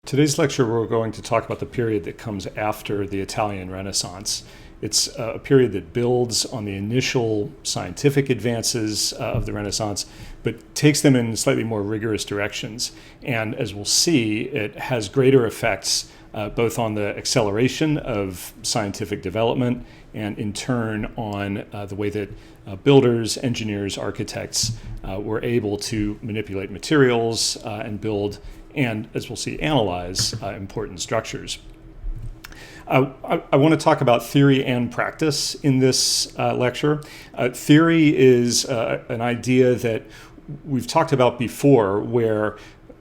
Today's lecture, we're going to talk about the period that comes after the Italian Renaissance. It's a period that builds on the initial scientific advances of the Renaissance, but takes them in slightly more rigorous directions. And as we'll see, it has greater effects both on the acceleration of scientific development and in turn on the way that builders, engineers, architects were able to manipulate materials and build and, as we'll see, analyze important structures. I want to talk about theory and practice in this lecture. Theory is an idea that we've talked about before, where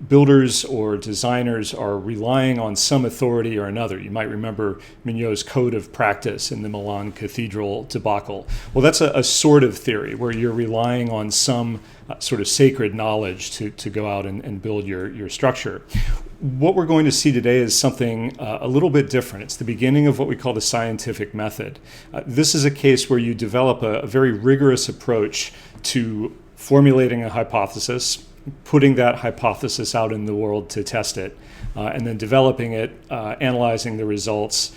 builders or designers are relying on some authority or another. You might remember Mignot's code of practice in the Milan Cathedral debacle. Well, that's a sort of theory where you're relying on some sort of sacred knowledge to go out and build your structure. What we're going to see today is something a little bit different. It's the beginning of what we call the scientific method. This is a case where you develop a very rigorous approach to formulating a hypothesis, putting that hypothesis out in the world to test it, and then developing it, analyzing the results,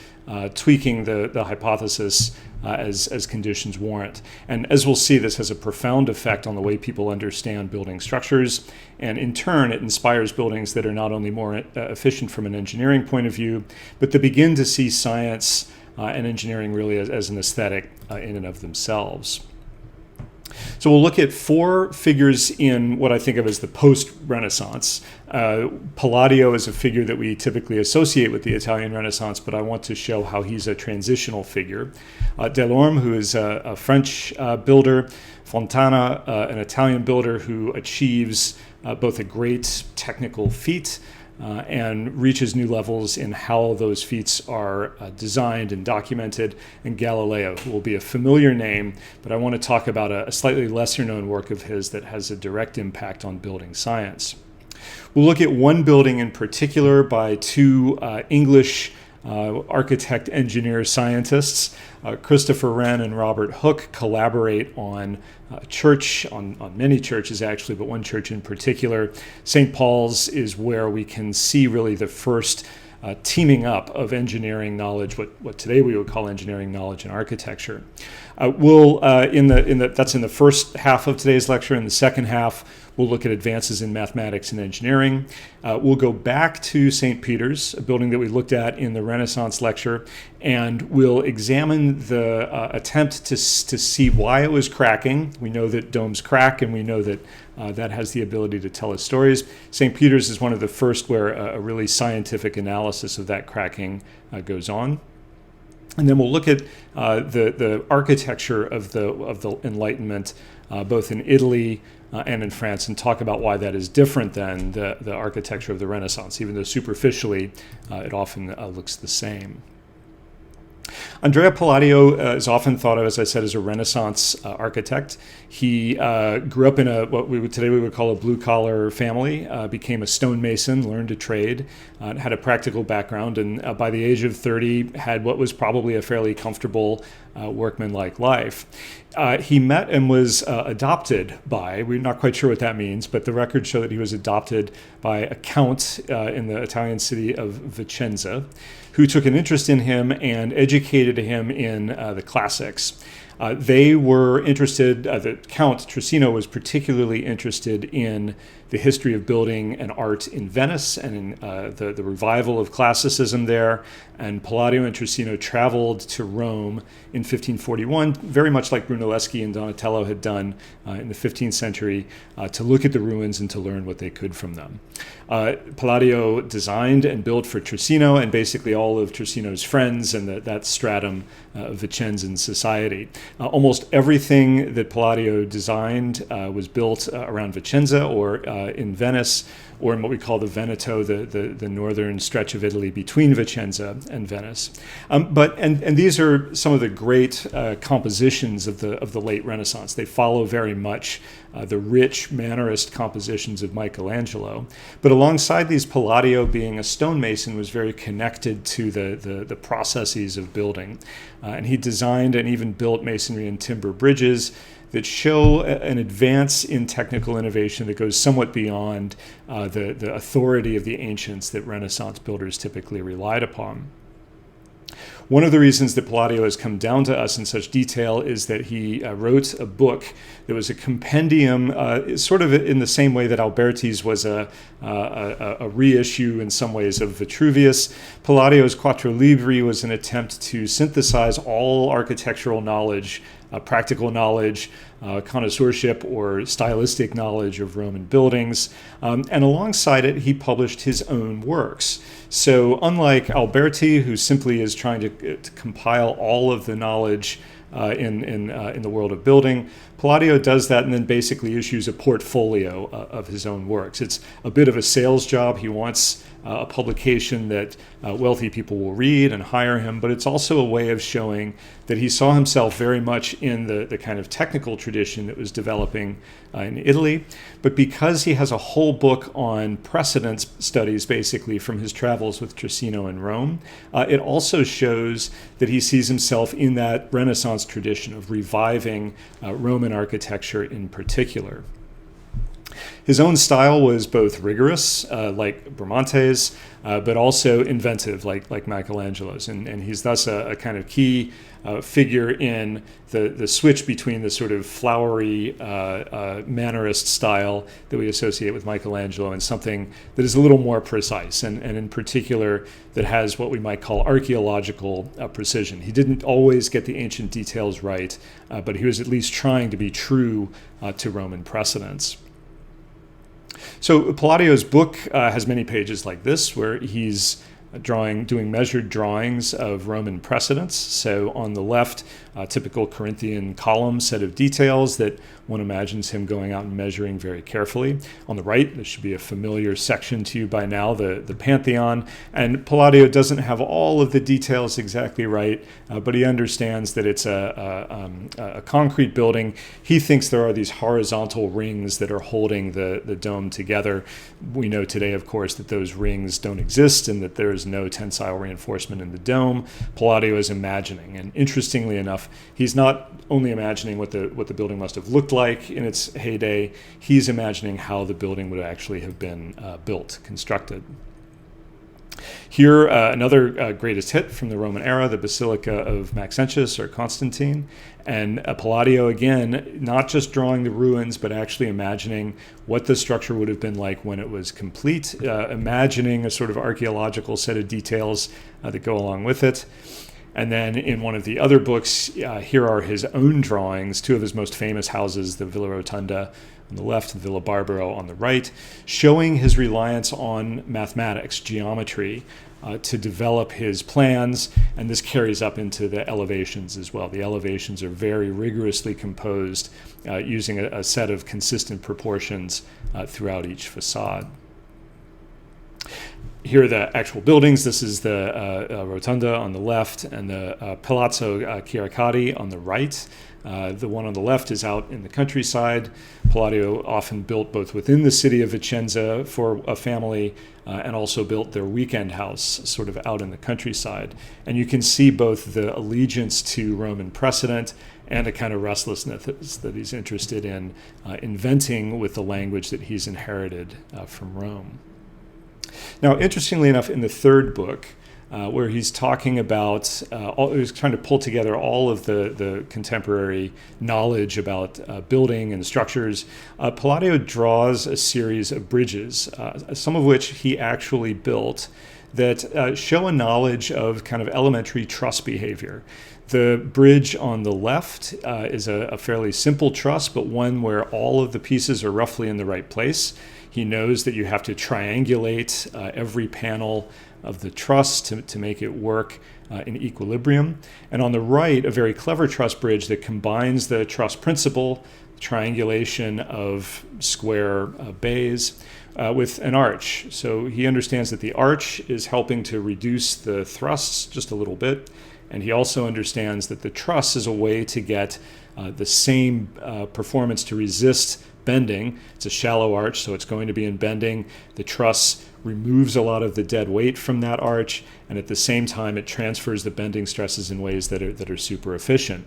tweaking the hypothesis as conditions warrant. And as we'll see, this has a profound effect on the way people understand building structures, and in turn it inspires buildings that are not only more efficient from an engineering point of view, but they begin to see science and engineering really as an aesthetic in and of themselves. So we'll look at four figures in what I think of as the post-Renaissance. Palladio is a figure that we typically associate with the Italian Renaissance, but I want to show how he's a transitional figure. Delorme, who is a French builder. Fontana, an Italian builder who achieves both a great technical feat and reaches new levels in how those feats are designed and documented, and Galileo, who will be a familiar name, but I want to talk about a slightly lesser known work of his that has a direct impact on building science. We'll look at one building in particular by two English architect, engineer, scientists. Christopher Wren and Robert Hooke collaborate on a church, on many churches actually, but one church in particular. St. Paul's is where we can see really the first teaming up of engineering knowledge, what today we would call engineering knowledge and architecture. That's in the first half of today's lecture. In the second half, we'll look at advances in mathematics and engineering. We'll go back to St. Peter's, a building that we looked at in the Renaissance lecture, and we'll examine the attempt to see why it was cracking. We know that domes crack, and we know that that has the ability to tell us stories. St. Peter's is one of the first where a really scientific analysis of that cracking goes on. And then we'll look at the architecture of the Enlightenment, both in Italy and in France, and talk about why that is different than the architecture of the Renaissance, even though superficially it often looks the same. Andrea Palladio is often thought of, as I said, as a Renaissance architect. He grew up in what today we would call a blue-collar family, became a stonemason, learned a trade, had a practical background, and by the age of 30 had what was probably a fairly comfortable workman-like life. He met and was adopted by, we're not quite sure what that means, but the records show that he was adopted by a count in the Italian city of Vicenza, who took an interest in him and educated him in the classics. They were interested, the Count Trissino was particularly interested in the history of building and art in Venice and in the revival of classicism there. And Palladio and Trissino traveled to Rome in 1541, very much like Brunelleschi and Donatello had done in the 15th century, to look at the ruins and to learn what they could from them. Palladio designed and built for Trissino and basically all of Trissino's friends and that stratum of Vicenza society. Almost everything that Palladio designed was built around Vicenza or in Venice, or in what we call the Veneto, the northern stretch of Italy between Vicenza and Venice. And these are some of the great compositions of the late Renaissance. They follow very much the rich Mannerist compositions of Michelangelo. But alongside these, Palladio, being a stonemason, was very connected to the processes of building. And he designed and even built masonry and timber bridges, that show an advance in technical innovation that goes somewhat beyond the authority of the ancients that Renaissance builders typically relied upon. One of the reasons that Palladio has come down to us in such detail is that he wrote a book that was a compendium, sort of in the same way that Alberti's was a reissue in some ways of Vitruvius. Palladio's Quattro Libri was an attempt to synthesize all architectural knowledge, practical knowledge, connoisseurship or stylistic knowledge of Roman buildings. And alongside it, he published his own works. So unlike Alberti, who simply is trying to compile all of the knowledge in the world of building, Palladio does that and then basically issues a portfolio of his own works. It's a bit of a sales job. He wants a publication that wealthy people will read and hire him, but it's also a way of showing that he saw himself very much in the kind of technical tradition that was developing in Italy. But because he has a whole book on precedence studies, basically from his travels with Trissino and Rome, it also shows that he sees himself in that Renaissance tradition of reviving Roman architecture in particular. His own style was both rigorous, like Bramante's, but also inventive, like Michelangelo's. And he's thus a kind of key figure in the switch between the sort of flowery Mannerist style that we associate with Michelangelo and something that is a little more precise, and in particular that has what we might call archaeological precision. He didn't always get the ancient details right, but he was at least trying to be true to Roman precedents. So Palladio's book has many pages like this, where he's doing measured drawings of Roman precedents. So on the left, a typical Corinthian column set of details that one imagines him going out and measuring very carefully. On the right, this should be a familiar section to you by now, the Pantheon. And Palladio doesn't have all of the details exactly right, but he understands that it's a concrete building. He thinks there are these horizontal rings that are holding the dome together. We know today, of course, that those rings don't exist and that there is no tensile reinforcement in the dome. Palladio is imagining, and interestingly enough, he's not only imagining what the building must have looked like in its heyday, he's imagining how the building would actually have been built, constructed. Here, another greatest hit from the Roman era, the Basilica of Maxentius or Constantine. And Palladio, again, not just drawing the ruins, but actually imagining what the structure would have been like when it was complete, imagining a sort of archaeological set of details that go along with it. And then in one of the other books, here are his own drawings, two of his most famous houses, the Villa Rotunda on the left, the Villa Barbaro on the right, showing his reliance on mathematics, geometry, to develop his plans, and this carries up into the elevations as well. The elevations are very rigorously composed using a set of consistent proportions throughout each facade. Here are the actual buildings. This is the Rotunda on the left and the Palazzo Chiericati on the right. The one on the left is out in the countryside. Palladio often built both within the city of Vicenza for a family and also built their weekend house sort of out in the countryside. And you can see both the allegiance to Roman precedent and a kind of restlessness that he's interested in inventing with the language that he's inherited from Rome. Now, interestingly enough, in the third book, where he's talking about, he's trying to pull together all of the contemporary knowledge about building and structures, Palladio draws a series of bridges, some of which he actually built, that show a knowledge of kind of elementary truss behavior. The bridge on the left is a fairly simple truss, but one where all of the pieces are roughly in the right place. He knows that you have to triangulate every panel of the truss to make it work in equilibrium. And on the right, a very clever truss bridge that combines the truss principle, triangulation of square bays, with an arch. So he understands that the arch is helping to reduce the thrusts just a little bit. And he also understands that the truss is a way to get the same performance to resist bending. It's a shallow arch, so it's going to be in bending. The truss removes a lot of the dead weight from that arch, and at the same time, it transfers the bending stresses in ways that are super efficient.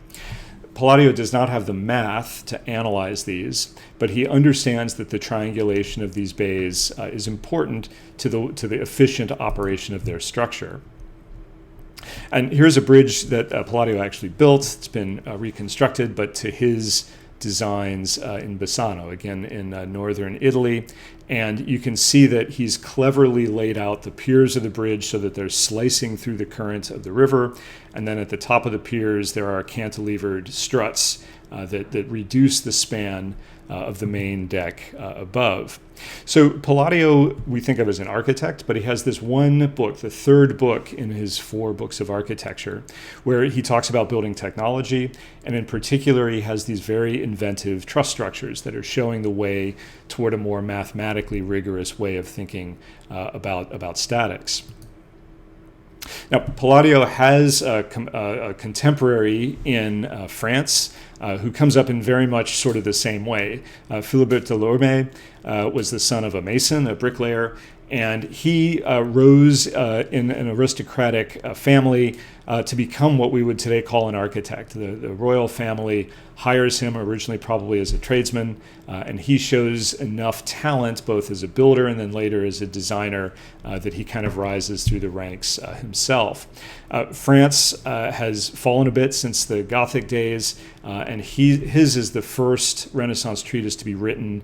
Palladio does not have the math to analyze these, but he understands that the triangulation of these bays is important to the efficient operation of their structure. And here's a bridge that Palladio actually built. It's been reconstructed, but to his designs in Bassano, again in northern Italy. And you can see that he's cleverly laid out the piers of the bridge so that they're slicing through the current of the river. And then at the top of the piers, there are cantilevered struts that reduce the span of the main deck above. So Palladio we think of as an architect, but he has this one book, the third book in his 4 books of architecture, where he talks about building technology, and in particular he has these very inventive truss structures that are showing the way toward a more mathematically rigorous way of thinking about statics. Now, Palladio has a contemporary in France who comes up in very much sort of the same way. Philibert Delorme was the son of a mason, a bricklayer, and he rose in an aristocratic family to become what we would today call an architect. The royal family hires him originally probably as a tradesman, and he shows enough talent both as a builder and then later as a designer that he kind of rises through the ranks himself. France has fallen a bit since the Gothic days, and his is the first Renaissance treatise to be written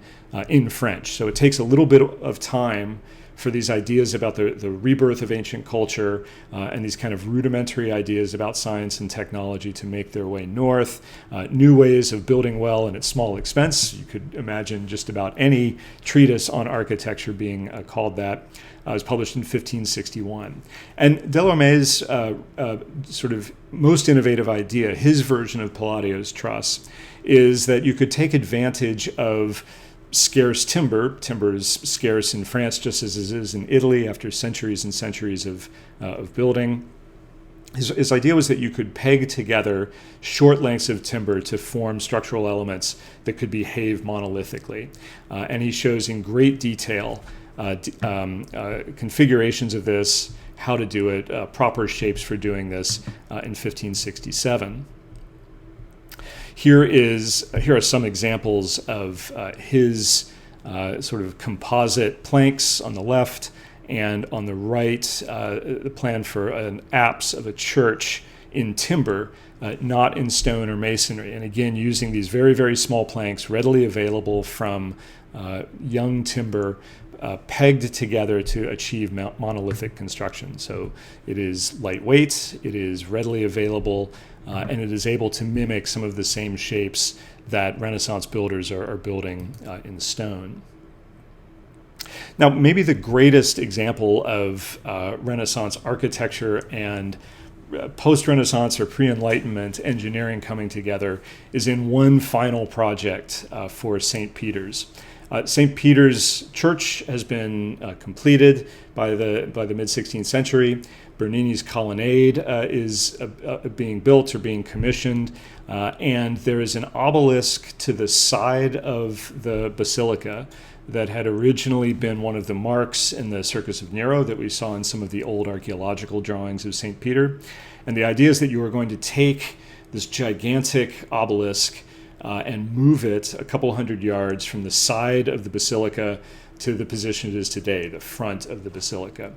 in French. So it takes a little bit of time for these ideas about the rebirth of ancient culture and these kind of rudimentary ideas about science and technology to make their way north. New ways of building well and at small expense. You could imagine just about any treatise on architecture being called that. It was published in 1561. And Delorme's sort of most innovative idea, his version of Palladio's truss, is that you could take advantage of scarce timber. Timber is scarce in France just as it is in Italy after centuries and centuries of building. His idea was that you could peg together short lengths of timber to form structural elements that could behave monolithically. And he shows in great detail configurations of this, how to do it, proper shapes for doing this in 1567. Here are some examples of his sort of composite planks on the left, and on the right, the plan for an apse of a church in timber, not in stone or masonry. And again, using these very, very small planks readily available from young timber, pegged together to achieve monolithic construction. So it is lightweight, it is readily available, and it is able to mimic some of the same shapes that Renaissance builders are building in stone. Now, maybe the greatest example of Renaissance architecture and post-Renaissance or pre-Enlightenment engineering coming together is in one final project for St. Peter's. St. Peter's Church has been completed by the mid-16th century. Bernini's colonnade is being built or being commissioned, and there is an obelisk to the side of the basilica that had originally been one of the marks in the Circus of Nero that we saw in some of the old archaeological drawings of St. Peter. And the idea is that you are going to take this gigantic obelisk and move it a couple hundred yards from the side of the basilica to the position it is today, the front of the basilica.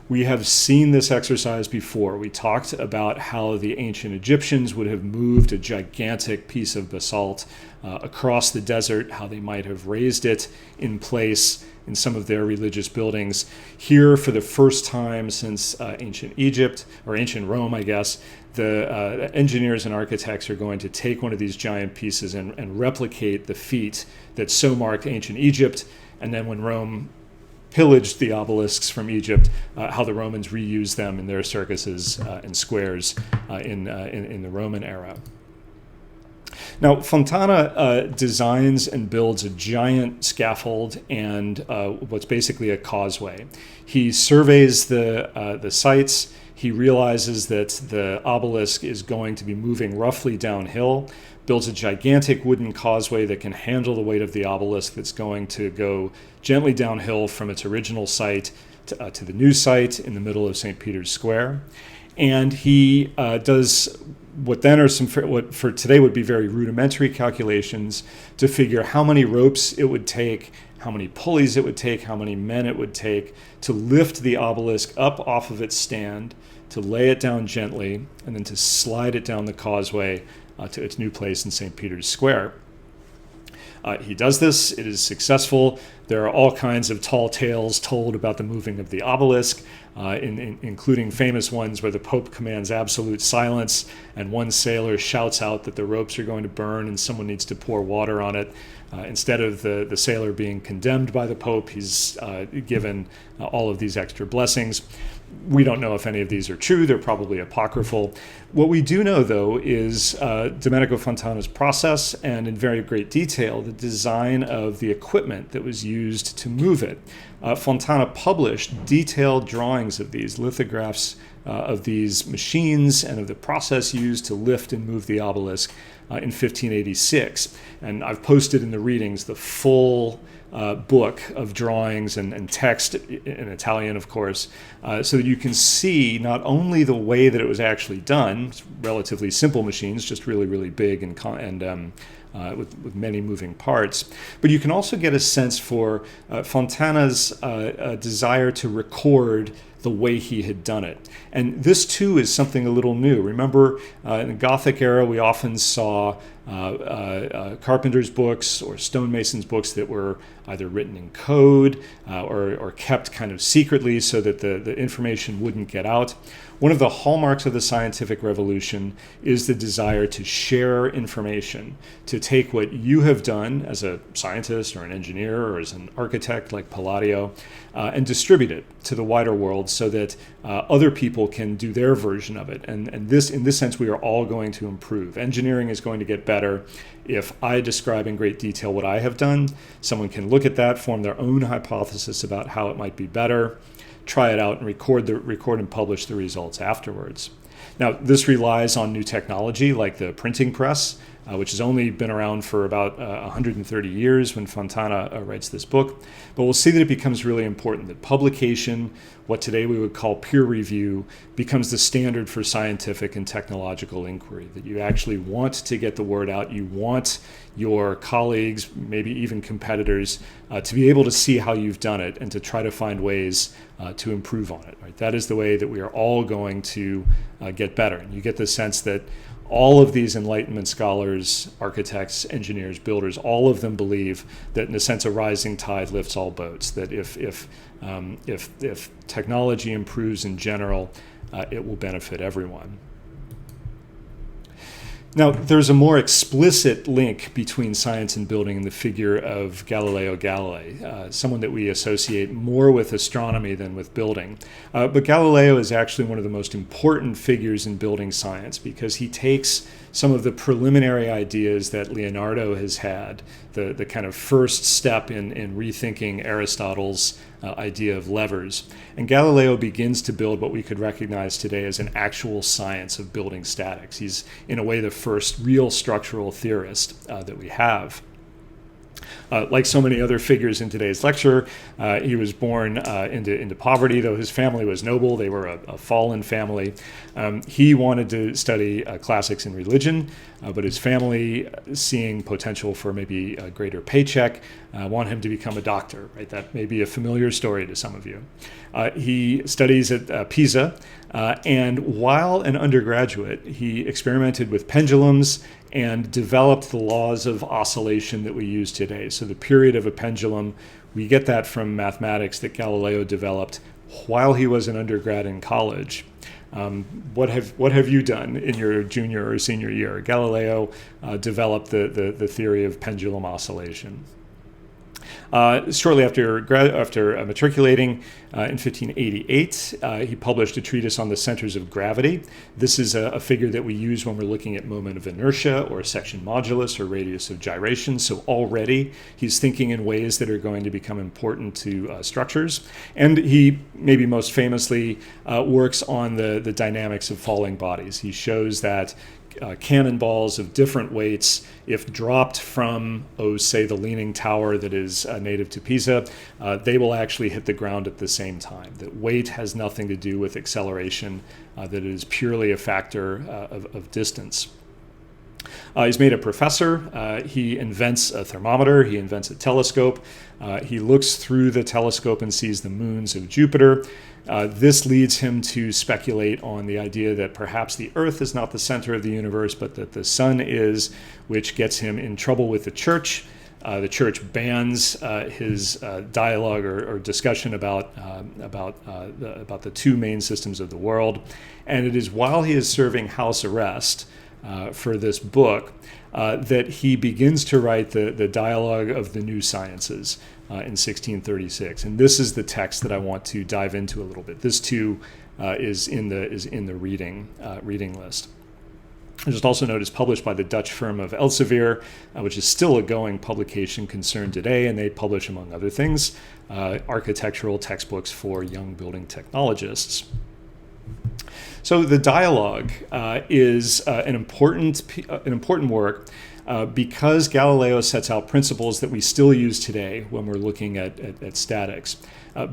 We have seen this exercise before. We talked about how the ancient Egyptians would have moved a gigantic piece of basalt across the desert, how they might have raised it in place in some of their religious buildings. Here, for the first time since ancient Egypt, or ancient Rome, I guess, the engineers and architects are going to take one of these giant pieces and replicate the feat that so marked ancient Egypt. And then when Rome pillaged the obelisks from Egypt, how the Romans reused them in their circuses and squares in the Roman era. Now, Fontana designs and builds a giant scaffold and what's basically a causeway. He surveys the sites. He realizes that the obelisk is going to be moving roughly downhill, builds a gigantic wooden causeway that can handle the weight of the obelisk that's going to go gently downhill from its original site to the new site in the middle of St. Peter's Square. And he does what then are what for today would be very rudimentary calculations to figure how many ropes it would take, how many pulleys it would take, how many men it would take to lift the obelisk up off of its stand, to lay it down gently, and then to slide it down the causeway to its new place in St. Peter's Square. He does this. It is successful. There are all kinds of tall tales told about the moving of the obelisk, including famous ones where the Pope commands absolute silence and one sailor shouts out that the ropes are going to burn and someone needs to pour water on it. Instead of the sailor being condemned by the Pope, he's given all of these extra blessings. We don't know if any of these are true. They're probably apocryphal. What we do know, though, is Domenico Fontana's process and in very great detail the design of the equipment that was used to move it. Fontana published detailed drawings of these lithographs of these machines and of the process used to lift and move the obelisk in 1586. And I've posted in the readings the full book of drawings and text in Italian, of course, so that you can see not only the way that it was actually done, relatively simple machines, just really, really big and with many moving parts, but you can also get a sense for Fontana's desire to record the way he had done it. And this too is something a little new. Remember, in the Gothic era, we often saw carpenters' books or stonemasons' books that were either written in code or kept kind of secretly so that the information wouldn't get out. One of the hallmarks of the scientific revolution is the desire to share information, to take what you have done as a scientist or an engineer or as an architect like Palladio and distribute it to the wider world so that other people can do their version of it. And this, in this sense, we are all going to improve. Engineering is going to get better. If I describe in great detail what I have done, someone can look at that, form their own hypothesis about how it might be better, try it out, and record and publish the results afterwards. Now, this relies on new technology like the printing press, which has only been around for about 130 years when Fontana writes this book. But we'll see that it becomes really important, that publication, what today we would call peer review, becomes the standard for scientific and technological inquiry, that you actually want to get the word out. You want your colleagues, maybe even competitors, to be able to see how you've done it and to try to find ways to improve on it. Right? That is the way that we are all going to get better. And you get the sense that all of these Enlightenment scholars, architects, engineers, builders, all of them believe that, in a sense, a rising tide lifts all boats. That if technology improves in general, it will benefit everyone. Now, there's a more explicit link between science and building in the figure of Galileo Galilei, someone that we associate more with astronomy than with building. But Galileo is actually one of the most important figures in building science because he takes some of the preliminary ideas that Leonardo has had, the kind of first step in rethinking Aristotle's idea of levers. And Galileo begins to build what we could recognize today as an actual science of building statics. He's, in a way, the first real structural theorist that we have. Like so many other figures in today's lecture, he was born into poverty, though his family was noble. They were a fallen family. He wanted to study classics and religion, but his family, seeing potential for maybe a greater paycheck, want him to become a doctor. Right? That may be a familiar story to some of you. He studies at Pisa, and while an undergraduate, he experimented with pendulums and developed the laws of oscillation that we use today. So the period of a pendulum, we get that from mathematics that Galileo developed while he was an undergrad in college. What have you done in your junior or senior year? Galileo developed the theory of pendulum oscillation. Shortly after matriculating in 1588, he published a treatise on the centers of gravity. This is a figure that we use when we're looking at moment of inertia or section modulus or radius of gyration. So already he's thinking in ways that are going to become important to structures. And he, maybe most famously, works on the dynamics of falling bodies. He shows that cannonballs of different weights, if dropped from, say, the Leaning Tower that is native to Pisa, they will actually hit the ground at the same time. That weight has nothing to do with acceleration, that it is purely a factor of distance. He's made a professor. He invents a thermometer. He invents a telescope. He looks through the telescope and sees the moons of Jupiter. This leads him to speculate on the idea that perhaps the Earth is not the center of the universe, but that the sun is, which gets him in trouble with the church. The church bans his dialogue or discussion about the two main systems of the world. And it is while he is serving house arrest for this book that he begins to write the Dialogue of the New Sciences in 1636. And this is the text that I want to dive into a little bit. This too is in the reading list. Just also note it's published by the Dutch firm of Elsevier, which is still a going publication concern today, and they publish, among other things, architectural textbooks for young building technologists. So the dialogue is an important work because Galileo sets out principles that we still use today when we're looking at statics.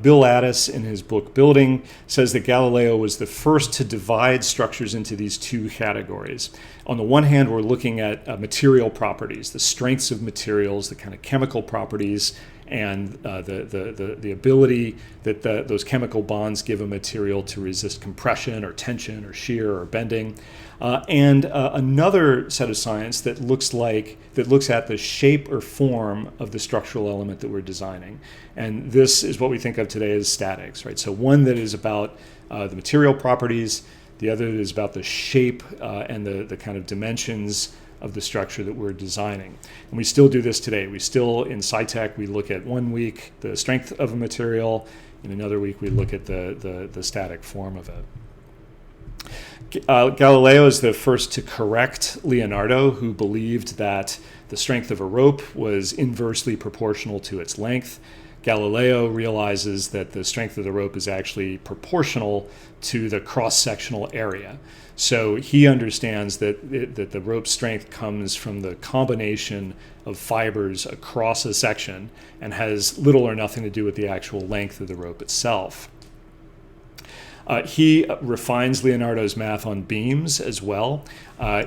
Bill Addis, in his book Building, says that Galileo was the first to divide structures into these two categories. On the one hand, we're looking at material properties, the strengths of materials, the kind of chemical properties, and the ability that those chemical bonds give a material to resist compression or tension or shear or bending. And another set of science that looks at the shape or form of the structural element that we're designing. And this is what we think of today as statics, right? So one that is about the material properties, the other is about the shape and the kind of dimensions of the structure that we're designing. And we still do this today. We still, in SciTech, we look at 1 week the strength of a material. In another week, we look at the static form of it. Galileo is the first to correct Leonardo, who believed that the strength of a rope was inversely proportional to its length. Galileo realizes that the strength of the rope is actually proportional to the cross-sectional area. So he understands that the rope's strength comes from the combination of fibers across a section and has little or nothing to do with the actual length of the rope itself. He refines Leonardo's math on beams as well.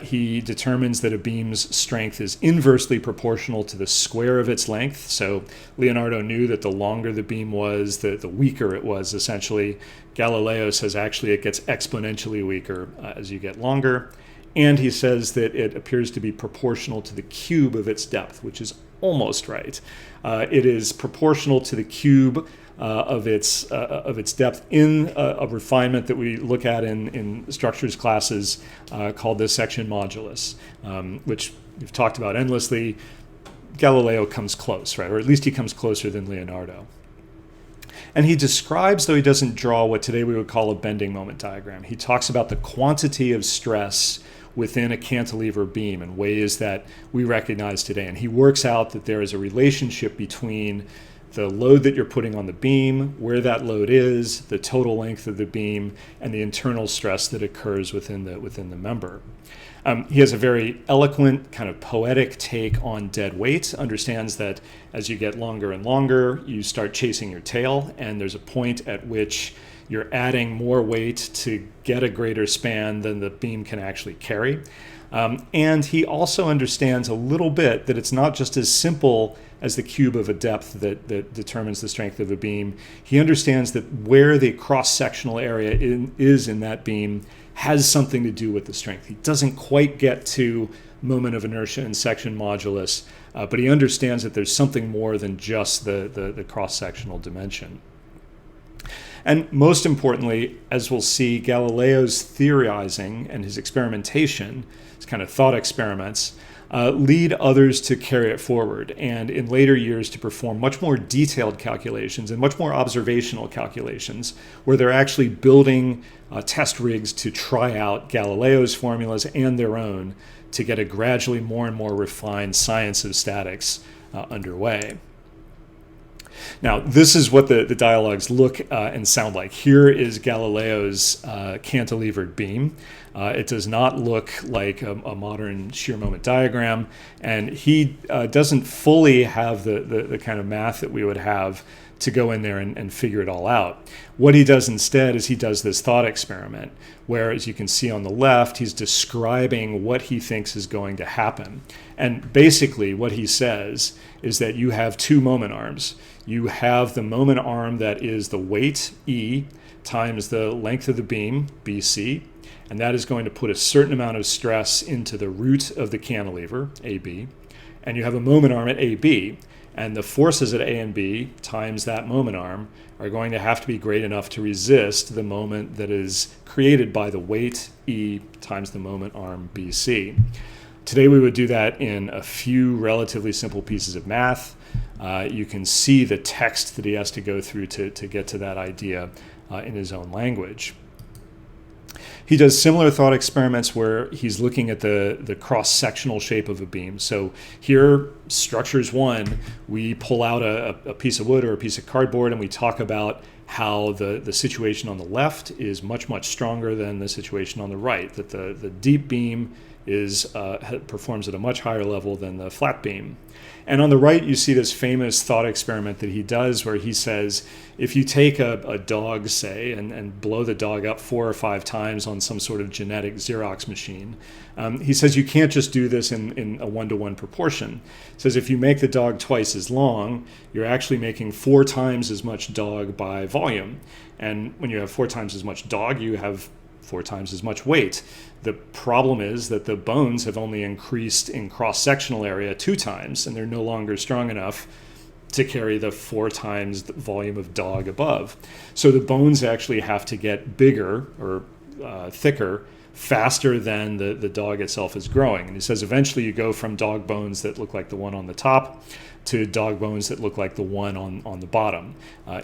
He determines that a beam's strength is inversely proportional to the square of its length. So Leonardo knew that the longer the beam was, the weaker it was, essentially. Galileo says actually it gets exponentially weaker as you get longer. And he says that it appears to be proportional to the cube of its depth, which is almost right. It is proportional to the cube of its depth in a refinement that we look at in structures classes called the section modulus, which we've talked about endlessly. Galileo comes close, right? Or at least he comes closer than Leonardo. And he describes, though he doesn't draw what today we would call a bending moment diagram, he talks about the quantity of stress within a cantilever beam in ways that we recognize today. And he works out that there is a relationship between the load that you're putting on the beam, where that load is, the total length of the beam, and the internal stress that occurs within the member. He has a very eloquent, kind of poetic take on dead weight, understands that as you get longer and longer, you start chasing your tail, and there's a point at which you're adding more weight to get a greater span than the beam can actually carry. And he also understands a little bit that it's not just as simple as the cube of a depth that determines the strength of a beam. He understands that where the cross-sectional area is in that beam has something to do with the strength. He doesn't quite get to moment of inertia and section modulus, but he understands that there's something more than just the cross-sectional dimension. And most importantly, as we'll see, Galileo's theorizing and his experimentation, his kind of thought experiments, lead others to carry it forward, and in later years to perform much more detailed calculations and much more observational calculations, where they're actually building test rigs to try out Galileo's formulas and their own to get a gradually more and more refined science of statics underway. Now, this is what the dialogues look and sound like. Here is Galileo's cantilevered beam. It does not look like a modern shear moment diagram, and he doesn't fully have the kind of math that we would have to go in there and figure it all out. What he does instead is he does this thought experiment, where, as you can see on the left, he's describing what he thinks is going to happen. And basically what he says is that you have two moment arms. You have the moment arm that is the weight, E, times the length of the beam, BC, and that is going to put a certain amount of stress into the root of the cantilever, AB. And you have a moment arm at AB, and the forces at A and B times that moment arm are going to have to be great enough to resist the moment that is created by the weight E times the moment arm BC. Today we would do that in a few relatively simple pieces of math. You can see the text that he has to go through to get to that idea in his own language. He does similar thought experiments where he's looking at the cross-sectional shape of a beam. So here, structures one, we pull out a piece of wood or a piece of cardboard and we talk about how the situation on the left is much, much stronger than the situation on the right, that the deep beam performs at a much higher level than the flat beam. And on the right, you see this famous thought experiment that he does where he says, if you take a dog, say, and blow the dog up 4 or 5 times on some sort of genetic Xerox machine, he says you can't just do this in a 1-to-1 proportion. He says if you make the dog twice as long, you're actually making 4 times as much dog by volume. And when you have 4 times as much dog, you have 4 times as much weight. The problem is that the bones have only increased in cross-sectional area 2 times, and they're no longer strong enough to carry the 4 times the volume of dog above. So the bones actually have to get bigger or thicker faster than the dog itself is growing. And he says eventually you go from dog bones that look like the one on the top to dog bones that look like the one on the bottom.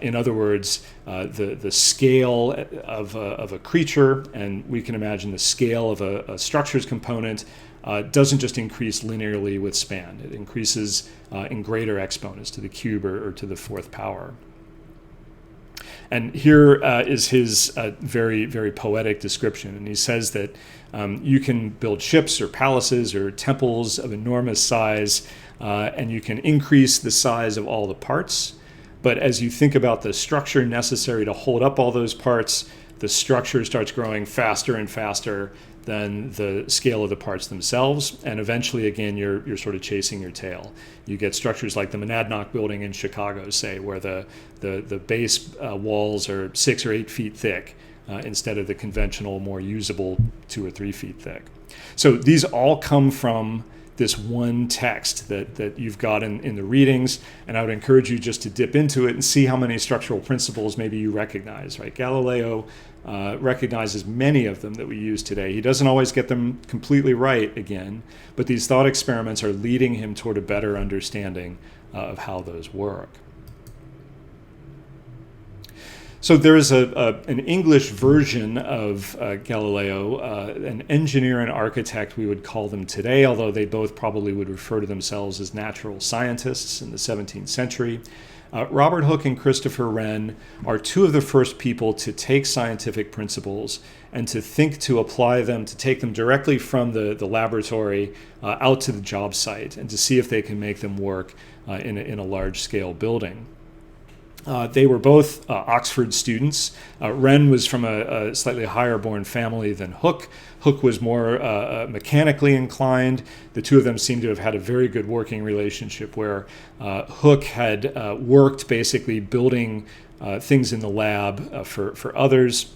In other words, the scale of a creature, and we can imagine the scale of a structures component, doesn't just increase linearly with span. It increases in greater exponents to the cube or to the 4th power. And here is his very, very poetic description. And he says that you can build ships or palaces or temples of enormous size, and you can increase the size of all the parts. But as you think about the structure necessary to hold up all those parts, the structure starts growing faster and faster than the scale of the parts themselves. And eventually, again, you're sort of chasing your tail. You get structures like the Monadnock building in Chicago, say, where the base walls are 6 or 8 feet thick instead of the conventional, more usable 2 or 3 feet thick. So these all come from this one text that you've got in the readings, and I would encourage you just to dip into it and see how many structural principles maybe you recognize, right? Galileo recognizes many of them that we use today. He doesn't always get them completely right again, but these thought experiments are leading him toward a better understanding of how those work. So there is an English version of Galileo, an engineer and architect we would call them today, although they both probably would refer to themselves as natural scientists in the 17th century. Robert Hooke and Christopher Wren are 2 of the first people to take scientific principles and to think to apply them, to take them directly from the laboratory out to the job site and to see if they can make them work in a large-scale building. They were both Oxford students. Wren was from a slightly higher-born family than Hooke. Hooke was more mechanically inclined. The 2 of them seem to have had a very good working relationship where Hooke had worked basically building things in the lab for others.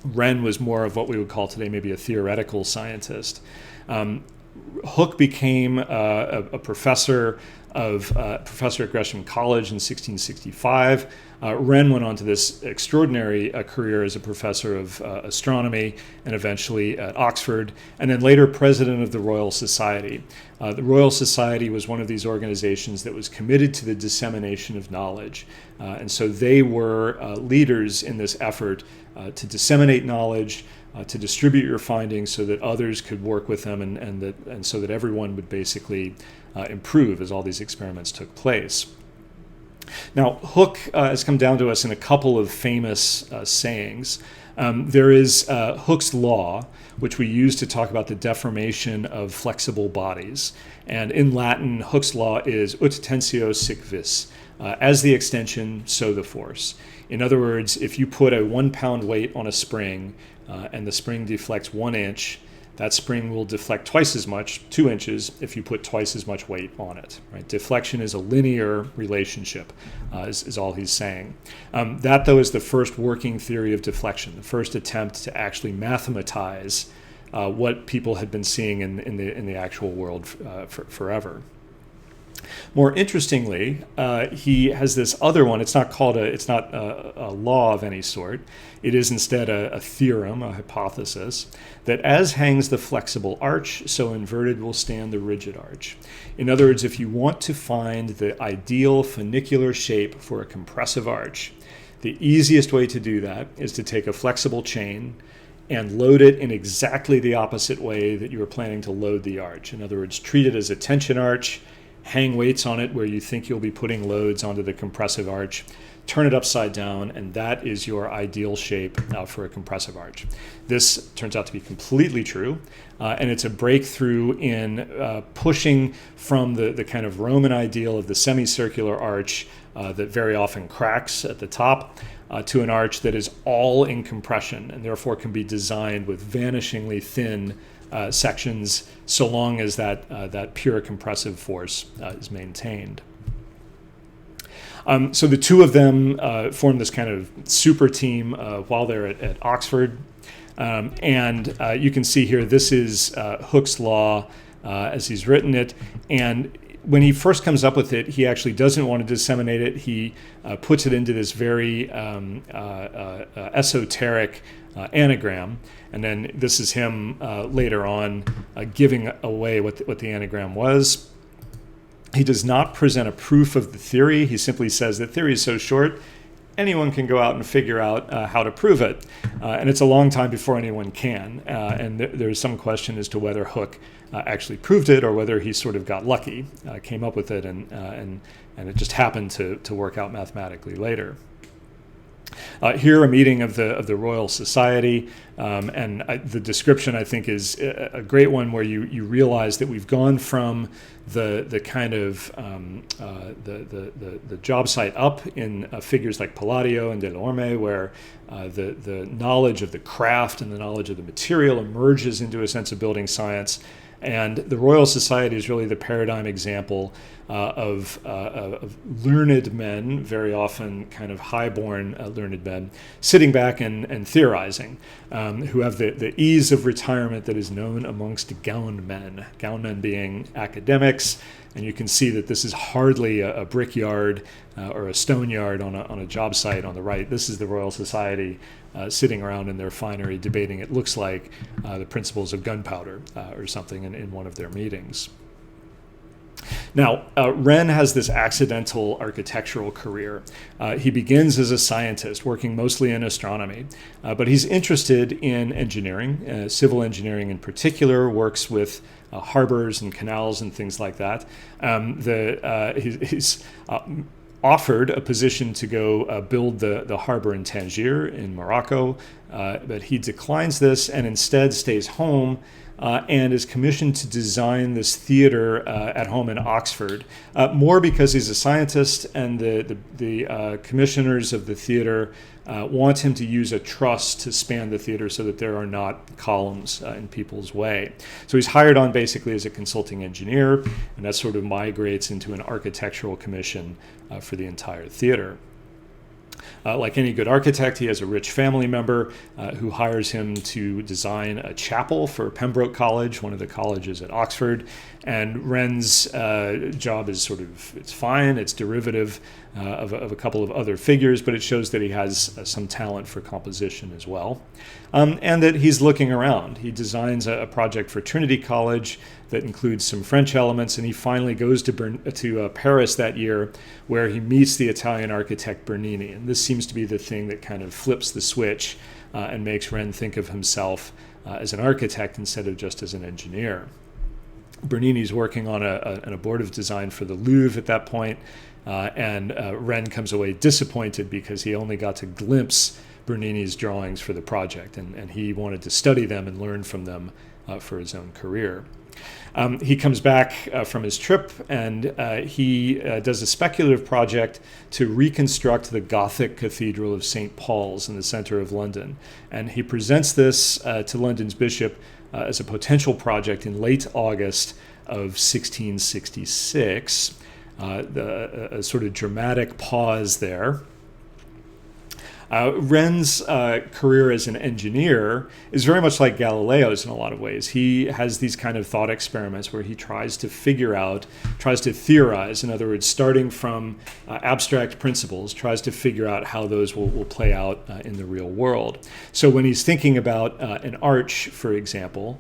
Wren was more of what we would call today maybe a theoretical scientist. Hooke became a professor at Gresham College in 1665. Wren went on to this extraordinary career as a professor of astronomy and eventually at Oxford, and then later president of the Royal Society. The Royal Society was one of these organizations that was committed to the dissemination of knowledge. And so they were leaders in this effort to disseminate knowledge, to distribute your findings so that others could work with them and so that everyone would basically improve as all these experiments took place. Now, Hooke has come down to us in a couple of famous sayings. There is Hooke's law, which we use to talk about the deformation of flexible bodies. And in Latin, Hooke's law is ut tensio sic vis. As the extension, so the force. In other words, if you put a 1 pound weight on a spring and the spring deflects 1 inch, that spring will deflect twice as much, 2 inches, if you put twice as much weight on it. Right? Deflection is a linear relationship, is all he's saying. That, though, is the first working theory of deflection, the first attempt to actually mathematize what people had been seeing in the actual world forever. More interestingly, he has this other one. It's not a law of any sort. It is instead a theorem, a hypothesis, that as hangs the flexible arch, so inverted will stand the rigid arch. In other words, if you want to find the ideal funicular shape for a compressive arch, the easiest way to do that is to take a flexible chain and load it in exactly the opposite way that you were planning to load the arch. In other words, treat it as a tension arch, hang weights on it where you think you'll be putting loads onto the compressive arch, turn it upside down, and that is your ideal shape for a compressive arch. This turns out to be completely true, and it's a breakthrough in pushing from the kind of Roman ideal of the semicircular arch that very often cracks at the top to an arch that is all in compression and therefore can be designed with vanishingly thin sections, so long as that pure compressive force is maintained. So the two of them form this kind of super team while they're at Oxford. And you can see here, this is Hooke's law as he's written it. And when he first comes up with it, he actually doesn't want to disseminate it. He puts it into this very esoteric anagram. And then this is him later on giving away what the anagram was. He does not present a proof of the theory. He simply says that theory is so short, anyone can go out and figure out how to prove it. And it's a long time before anyone can. And there's some question as to whether Hooke actually proved it or whether he sort of got lucky, came up with it, and it just happened to work out mathematically later. Here, a meeting of the Royal Society, and the description, I think, is a great one where you realize that we've gone from the kind of the job site up in figures like Palladio and Delorme, where the knowledge of the craft and the knowledge of the material emerges into a sense of building science. And the Royal Society is really the paradigm example of learned men, very often kind of high-born learned men, sitting back and theorizing, who have the ease of retirement that is known amongst gown men being academics. And you can see that this is hardly a brickyard or a stone yard on a job site on the right. This is the Royal Society sitting around in their finery debating, it looks like, the principles of gunpowder or something in one of their meetings. Now, Wren has this accidental architectural career. He begins as a scientist, working mostly in astronomy, but he's interested in engineering, civil engineering in particular, works with harbors and canals and things like that. He's offered a position to go build the harbor in Tangier in Morocco, but he declines this and instead stays home and is commissioned to design this theater at home in Oxford, more because he's a scientist and the commissioners of the theater want him to use a truss to span the theater so that there are not columns in people's way. So he's hired on basically as a consulting engineer, and that sort of migrates into an architectural commission for the entire theater. Like any good architect, he has a rich family member who hires him to design a chapel for Pembroke College, one of the colleges at Oxford. And Wren's job is it's fine, it's derivative of a couple of other figures, but it shows that he has some talent for composition as well. And that he's looking around. He designs a project for Trinity College that includes some French elements, and he finally goes to Paris that year, where he meets the Italian architect Bernini. And this seems to be the thing that kind of flips the switch and makes Wren think of himself as an architect instead of just as an engineer. Bernini's working on an abortive design for the Louvre at that point, and Wren comes away disappointed because he only got to glimpse Bernini's drawings for the project, and he wanted to study them and learn from them for his own career. He comes back from his trip, and he does a speculative project to reconstruct the Gothic Cathedral of St. Paul's in the center of London. And he presents this to London's bishop as a potential project in late August of 1666. A sort of dramatic pause there. Wren's career as an engineer is very much like Galileo's in a lot of ways. He has these kind of thought experiments where he tries to theorize, in other words, starting from abstract principles, tries to figure out how those will play out in the real world. So when he's thinking about an arch, for example,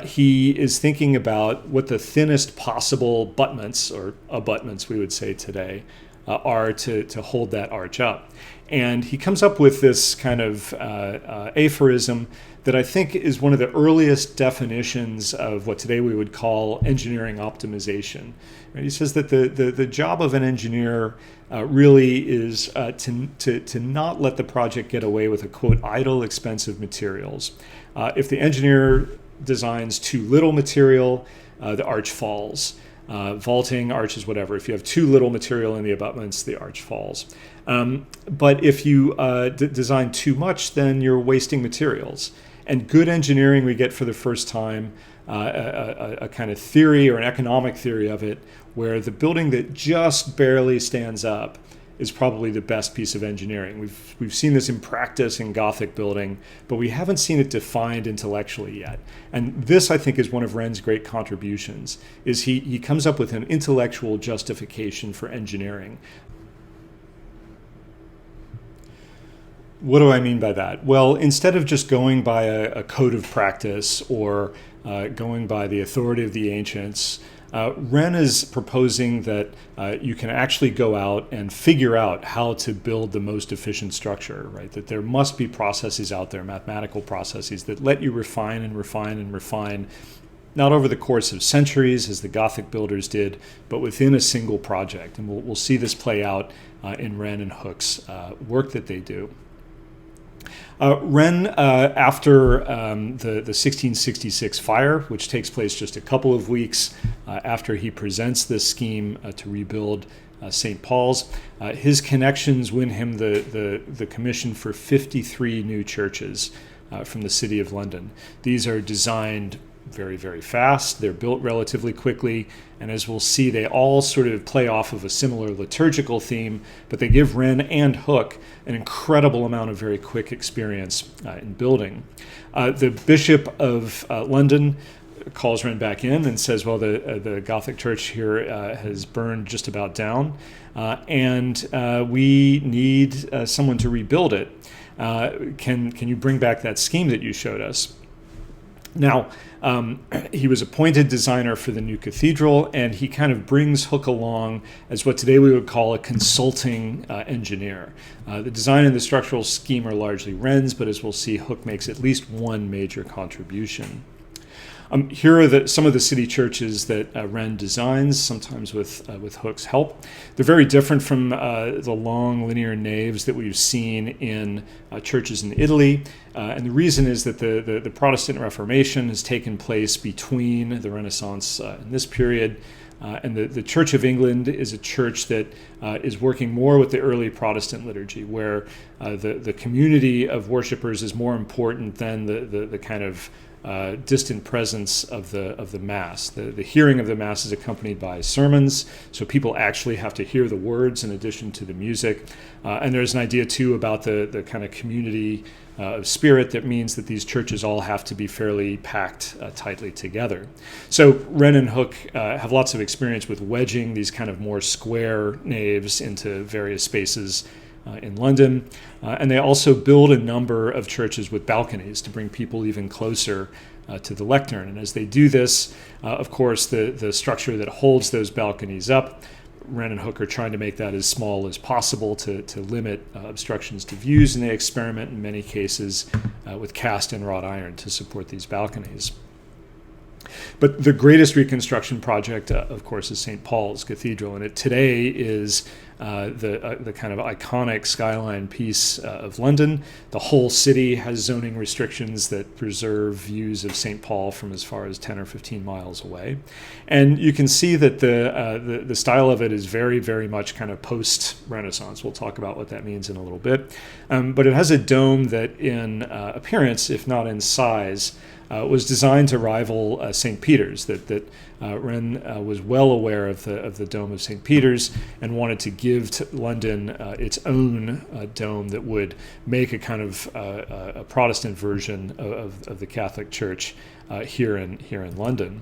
he is thinking about what the thinnest possible battlements, or abutments we would say today, are to hold that arch up. And he comes up with this kind of aphorism that I think is one of the earliest definitions of what today we would call engineering optimization. Right? He says that the job of an engineer really is to not let the project get away with a, quote, idle, expensive materials. If the engineer designs too little material, the arch falls. Vaulting, arches, whatever. If you have too little material in the abutments, the arch falls. But if you design too much, then you're wasting materials. And good engineering, we get for the first time a kind of theory, or an economic theory of it, where the building that just barely stands up is probably the best piece of engineering. We've seen this in practice in Gothic building, but we haven't seen it defined intellectually yet. And this, I think, is one of Wren's great contributions, is he comes up with an intellectual justification for engineering. What do I mean by that? Well, instead of just going by a code of practice or going by the authority of the ancients, Wren is proposing that you can actually go out and figure out how to build the most efficient structure, right? That there must be processes out there, mathematical processes, that let you refine and refine and refine, not over the course of centuries, as the Gothic builders did, but within a single project. And we'll see this play out in Wren and Hooke's work that they do. Wren, after the 1666 fire, which takes place just a couple of weeks after he presents this scheme to rebuild St. Paul's, his connections win him the commission for 53 new churches from the City of London. These are designed very, very fast. They're built relatively quickly. And as we'll see, they all sort of play off of a similar liturgical theme, but they give Wren and Hooke an incredible amount of very quick experience in building. The Bishop of London calls Wren back in and says, well, the Gothic church here has burned just about down, and we need someone to rebuild it. Can you bring back that scheme that you showed us? Now, he was appointed designer for the new cathedral, and he kind of brings Hooke along as what today we would call a consulting engineer. The design and the structural scheme are largely Wren's, but as we'll see, Hooke makes at least one major contribution. Here are some of the city churches that Wren designs, sometimes with Hooke's help. They're very different from the long linear naves that we've seen in churches in Italy. And the reason is that the Protestant Reformation has taken place between the Renaissance in this period. And the Church of England is a church that is working more with the early Protestant liturgy, where the community of worshipers is more important than the kind of distant presence of the Mass. The hearing of the Mass is accompanied by sermons, so people actually have to hear the words in addition to the music. And there's an idea, too, about the kind of community of spirit that means that these churches all have to be fairly packed tightly together. So Wren and Hooke have lots of experience with wedging these kind of more square naves into various spaces in London. And they also build a number of churches with balconies to bring people even closer to the lectern. And as they do this, of course, the structure that holds those balconies up, Wren and Hooke are trying to make that as small as possible to limit obstructions to views, and they experiment in many cases with cast and wrought iron to support these balconies. But the greatest reconstruction project, of course, is St. Paul's Cathedral, and it today is the kind of iconic skyline piece of London. The whole city has zoning restrictions that preserve views of St. Paul from as far as 10 or 15 miles away. And you can see that the style of it is very, very much kind of post-Renaissance. We'll talk about what that means in a little bit. But it has a dome that in appearance, if not in size, was designed to rival St. Peter's. That Wren was well aware of the dome of St. Peter's and wanted to give to London its own dome that would make a kind of a Protestant version of the Catholic Church here in London.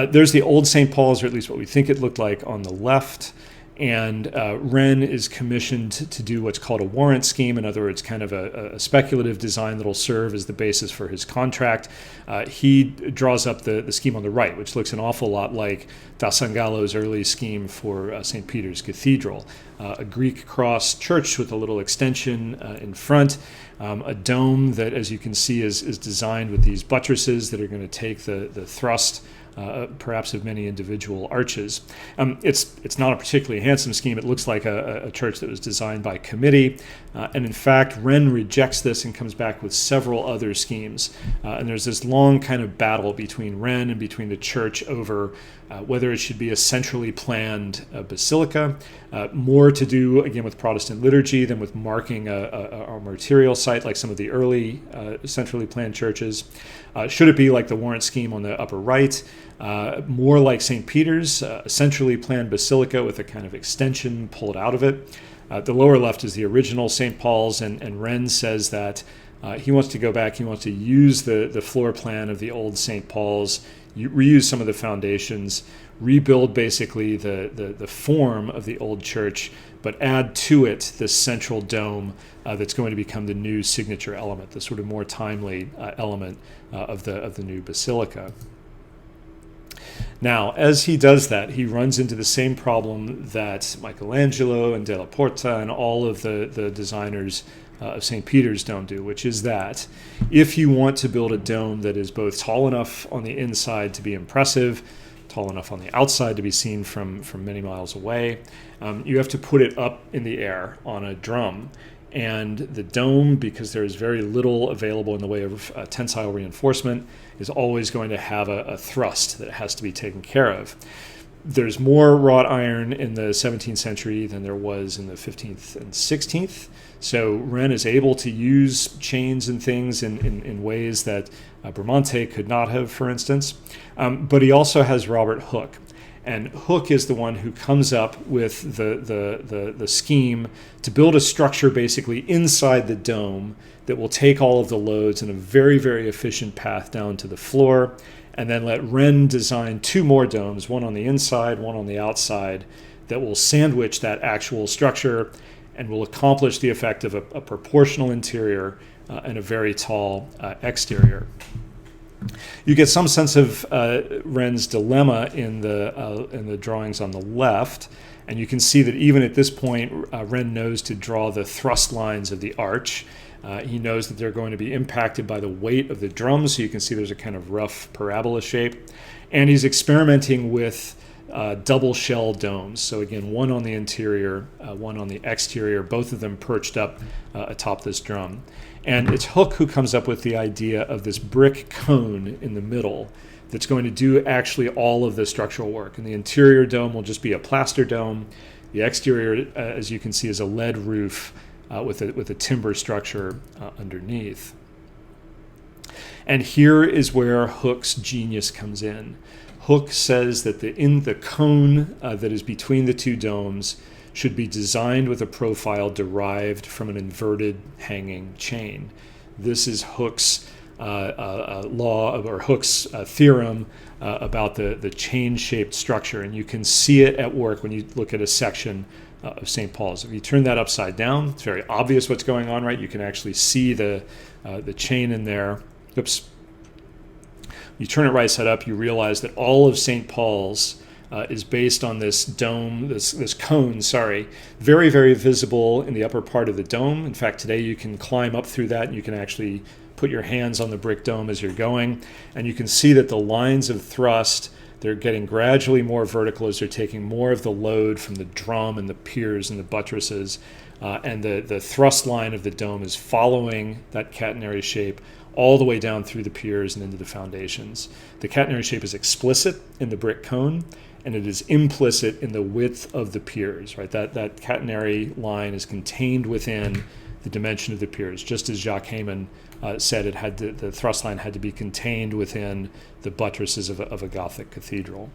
There's the old St. Paul's, or at least what we think it looked like, on the left. And Wren is commissioned to do what's called a warrant scheme. In other words, kind of a speculative design that will serve as the basis for his contract. He draws up the scheme on the right, which looks an awful lot like Da Sangallo's early scheme for St. Peter's Cathedral. A Greek cross church with a little extension in front. A dome that, as you can see, is designed with these buttresses that are going to take the thrust perhaps of many individual arches. It's not a particularly handsome scheme. It looks like a church that was designed by committee. And in fact, Wren rejects this and comes back with several other schemes. And there's this long kind of battle between Wren and between the church over whether it should be a centrally planned basilica, more to do, again, with Protestant liturgy than with marking a martyrial site like some of the early centrally planned churches. Should it be like the warrant scheme on the upper right, more like St. Peter's, a centrally planned basilica with a kind of extension pulled out of it? The lower left is the original St. Paul's, and Wren says that he wants to go back, he wants to use the floor plan of the old St. Paul's, reuse some of the foundations, rebuild basically the form of the old church, but add to it this central dome that's going to become the new signature element, the sort of more timely element of the new basilica. Now, as he does that, he runs into the same problem that Michelangelo and Della Porta and all of the designers of St. Peter's Dome do, which is that if you want to build a dome that is both tall enough on the inside to be impressive, tall enough on the outside to be seen from many miles away, you have to put it up in the air on a drum. And the dome, because there is very little available in the way of tensile reinforcement, is always going to have a thrust that has to be taken care of. There's more wrought iron in the 17th century than there was in the 15th and 16th. So Wren is able to use chains and things in ways that Bramante could not have, for instance. But he also has Robert Hooke. And Hooke is the one who comes up with the scheme to build a structure basically inside the dome that will take all of the loads in a very, very efficient path down to the floor, and then let Wren design two more domes, one on the inside, one on the outside, that will sandwich that actual structure and will accomplish the effect of a proportional interior and a very tall exterior. You get some sense of Wren's dilemma in the drawings on the left, and you can see that even at this point, Wren knows to draw the thrust lines of the arch. He knows that they're going to be impacted by the weight of the drums, so you can see there's a kind of rough parabola shape. And he's experimenting with double shell domes. So again, one on the interior, one on the exterior, both of them perched up atop this drum. And it's Hooke who comes up with the idea of this brick cone in the middle that's going to do actually all of the structural work. And the interior dome will just be a plaster dome. The exterior, as you can see, is a lead roof with a timber structure underneath. And here is where Hooke's genius comes in. Hooke says that in the cone that is between the two domes should be designed with a profile derived from an inverted hanging chain. This is Hooke's law, or Hooke's theorem about the chain-shaped structure, and you can see it at work when you look at a section of St. Paul's. If you turn that upside down, it's very obvious what's going on, right? You can actually see the chain in there. Oops. You turn it right side up, you realize that all of St. Paul's is based on this dome, this cone, sorry, very, very visible in the upper part of the dome. In fact, today you can climb up through that and you can actually put your hands on the brick dome as you're going. And you can see that the lines of thrust, they're getting gradually more vertical as they're taking more of the load from the drum and the piers and the buttresses. And the thrust line of the dome is following that catenary shape all the way down through the piers and into the foundations. The catenary shape is explicit in the brick cone, and it is implicit in the width of the piers, right? That catenary line is contained within the dimension of the piers, just as Jacques Heyman said the thrust line had to be contained within the buttresses of a Gothic cathedral.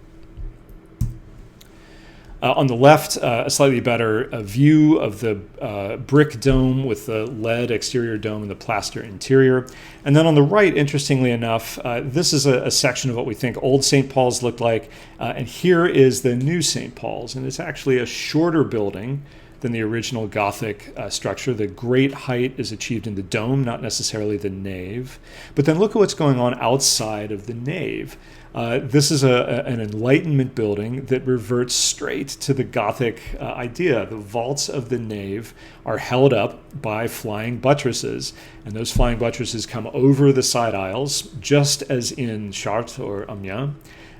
On the left, a slightly better view of the brick dome with the lead exterior dome and the plaster interior. And then on the right, interestingly enough, this is a section of what we think old St. Paul's looked like. And here is the new St. Paul's. And it's actually a shorter building than the original Gothic structure. The great height is achieved in the dome, not necessarily the nave. But then look at what's going on outside of the nave. This is an Enlightenment building that reverts straight to the Gothic idea. The vaults of the nave are held up by flying buttresses, and those flying buttresses come over the side aisles, just as in Chartres or Amiens,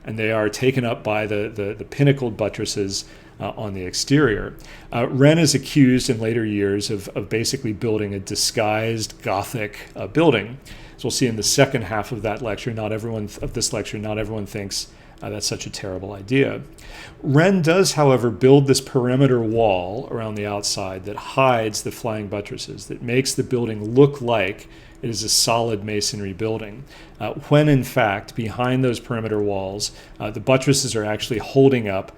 and they are taken up by the pinnacled buttresses on the exterior. Wren is accused in later years of basically building a disguised Gothic building. So we'll see in the second half of that lecture, not everyone thinks that's such a terrible idea. Wren does, however, build this perimeter wall around the outside that hides the flying buttresses, that makes the building look like it is a solid masonry building, when in fact, behind those perimeter walls, the buttresses are actually holding up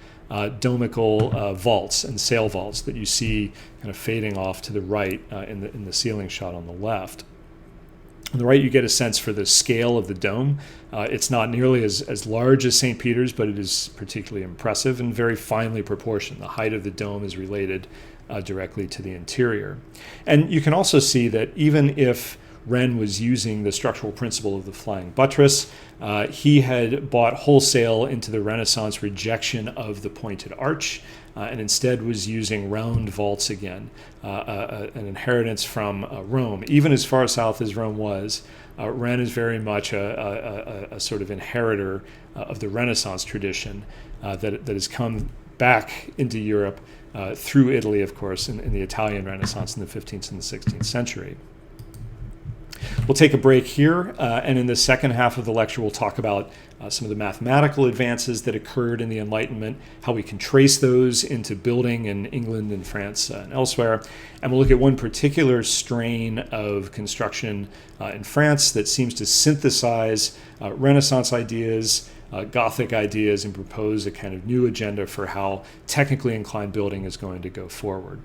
domical vaults and sail vaults that you see kind of fading off to the right in the ceiling shot on the left. On the right, you get a sense for the scale of the dome. It's not nearly as large as St. Peter's, but it is particularly impressive and very finely proportioned. The height of the dome is related directly to the interior. And you can also see that even if Wren was using the structural principle of the flying buttress, he had bought wholesale into the Renaissance rejection of the pointed arch, and instead was using round vaults again, an inheritance from Rome. Even as far south as Rome was, Wren is very much a sort of inheritor of the Renaissance tradition that has come back into Europe through Italy, of course, in the Italian Renaissance in the 15th and the 16th century. We'll take a break here, and in the second half of the lecture, we'll talk about some of the mathematical advances that occurred in the Enlightenment, how we can trace those into building in England and France and elsewhere. And we'll look at one particular strain of construction in France that seems to synthesize Renaissance ideas, Gothic ideas, and propose a kind of new agenda for how technically inclined building is going to go forward.